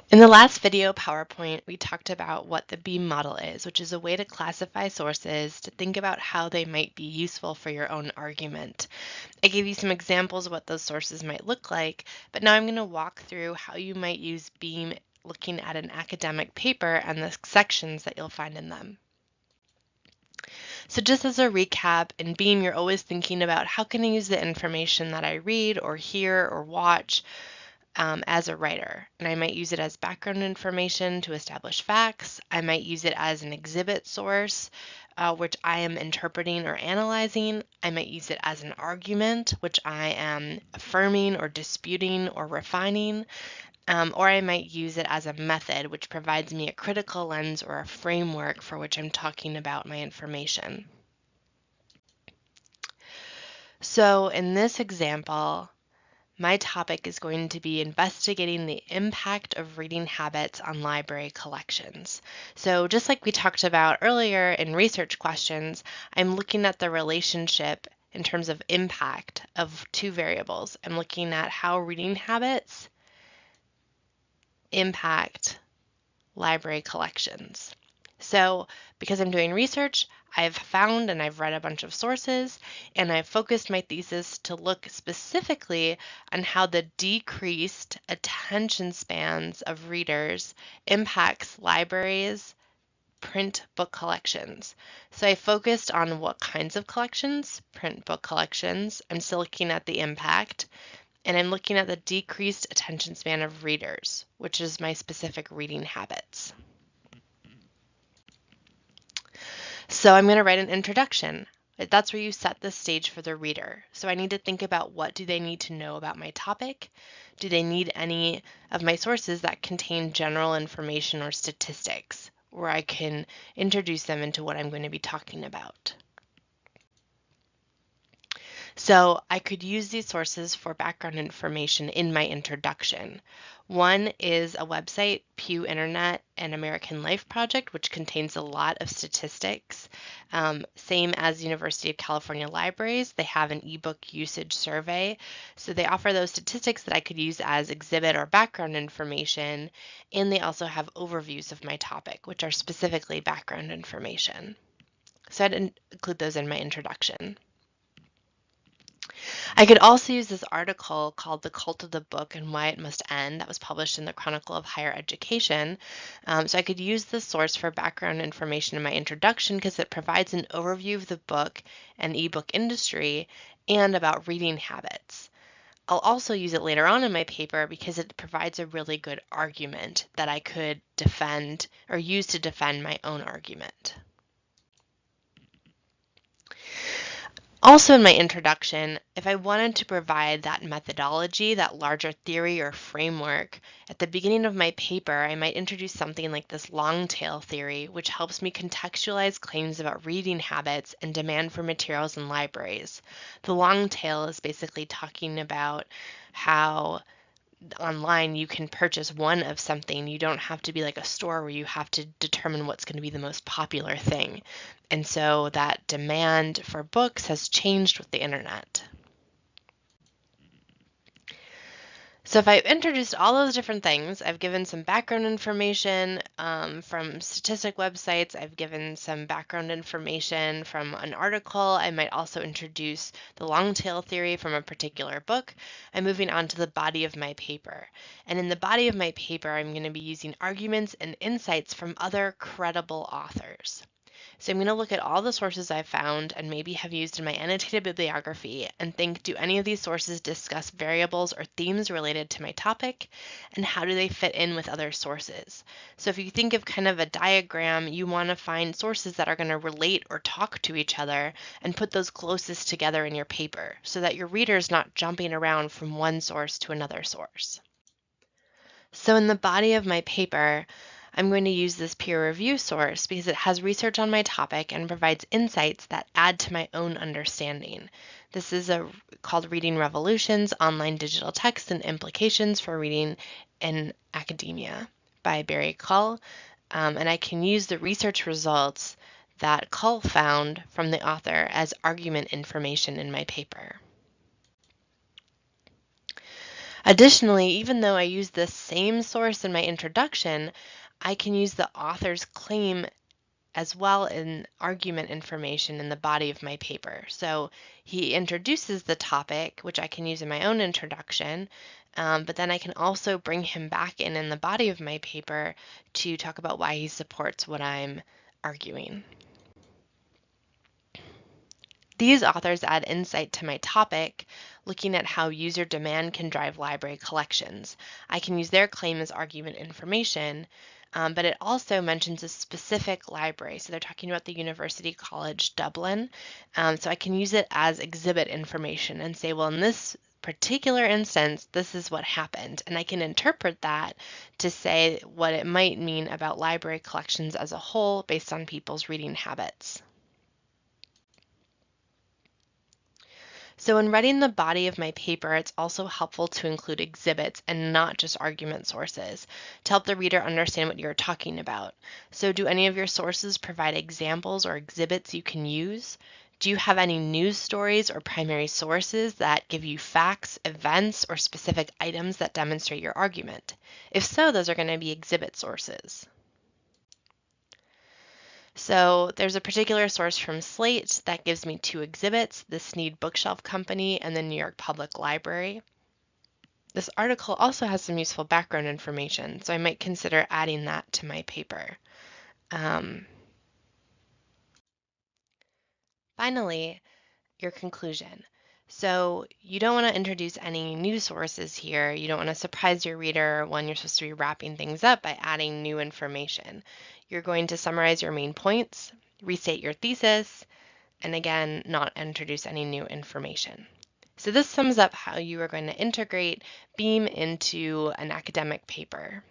In the last video PowerPoint, we talked about what the BEAM model is, which is a way to classify sources to think about how they might be useful for your own argument. I gave you some examples of what those sources might look like, but now I'm going to walk through how you might use BEAM looking at an academic paper and the sections that you'll find in them. So just as a recap, in BEAM, you're always thinking about how can I use the information that I read or hear or watch as a writer. And I might use it as background information to establish facts. I might use it as an exhibit source, which I am interpreting or analyzing. I might use it as an argument, which I am affirming or disputing or refining. Or I might use it as a method, which provides me a critical lens or a framework for which I'm talking about my information. So in this example, my topic is going to be investigating the impact of reading habits on library collections. So just like we talked about earlier in research questions, I'm looking at the relationship in terms of impact of two variables. I'm looking at how reading habits impact library collections. So because I'm doing research, I've found and I've read a bunch of sources, and I've focused my thesis to look specifically on how the decreased attention spans of readers impacts libraries' print book collections. So I focused on what kinds of collections, print book collections. I'm still looking at the impact, and I'm looking at the decreased attention span of readers, which is my specific reading habits. So I'm going to write an introduction. That's where you set the stage for the reader. So I need to think about what do they need to know about my topic? Do they need any of my sources that contain general information or statistics where I can introduce them into what I'm going to be talking about? So I could use these sources for background information in my introduction. One is a website, Pew Internet and American Life Project, which contains a lot of statistics. Same as University of California Libraries, they have an ebook usage survey. So they offer those statistics that I could use as exhibit or background information, and they also have overviews of my topic, which are specifically background information. So I'd include those in my introduction. I could also use this article called The Cult of the Book and Why It Must End that was published in the Chronicle of Higher Education. So I could use this source for background information in my introduction because it provides an overview of the book and ebook industry and about reading habits. I'll also use it later on in my paper because it provides a really good argument that I could defend or use to defend my own argument. Also in my introduction, if I wanted to provide that methodology, that larger theory or framework, at the beginning of my paper, I might introduce something like this long tail theory, which helps me contextualize claims about reading habits and demand for materials in libraries. The long tail is basically talking about how online you can purchase one of something. You don't have to be like a store where you have to determine what's going to be the most popular thing. And so that demand for books has changed with the internet. So if I've introduced all those different things, I've given some background information from statistic websites, I've given some background information from an article, I might also introduce the long tail theory from a particular book. I'm moving on to the body of my paper. And in the body of my paper, I'm going to be using arguments and insights from other credible authors. So I'm going to look at all the sources I've found and maybe have used in my annotated bibliography and think, do any of these sources discuss variables or themes related to my topic, and how do they fit in with other sources? So if you think of kind of a diagram, you want to find sources that are going to relate or talk to each other and put those closest together in your paper so that your reader is not jumping around from one source to another source. So in the body of my paper, I'm going to use this peer review source because it has research on my topic and provides insights that add to my own understanding. This is called Reading Revolutions, Online Digital Text and Implications for Reading in Academia by Barry Cull. And I can use the research results that Cull found from the author as argument information in my paper. Additionally, even though I use the same source in my introduction, I can use the author's claim as well in argument information in the body of my paper. So he introduces the topic, which I can use in my own introduction, but then I can also bring him back in the body of my paper to talk about why he supports what I'm arguing. These authors add insight to my topic, looking at how user demand can drive library collections. I can use their claim as argument information, but it also mentions a specific library. So they're talking about the University College Dublin. So I can use it as exhibit information and say, well, in this particular instance, this is what happened. And I can interpret that to say what it might mean about library collections as a whole based on people's reading habits. So in writing the body of my paper, it's also helpful to include exhibits and not just argument sources to help the reader understand what you're talking about. So do any of your sources provide examples or exhibits you can use? Do you have any news stories or primary sources that give you facts, events, or specific items that demonstrate your argument? If so, those are going to be exhibit sources. So there's a particular source from Slate that gives me 2 exhibits, the Sneed Bookshelf Company and the New York Public Library. This article also has some useful background information, so I might consider adding that to my paper. Finally, your conclusion. So you don't want to introduce any new sources here. You don't want to surprise your reader when you're supposed to be wrapping things up by adding new information. You're going to summarize your main points, restate your thesis, and again, not introduce any new information. So this sums up how you are going to integrate BEAM into an academic paper.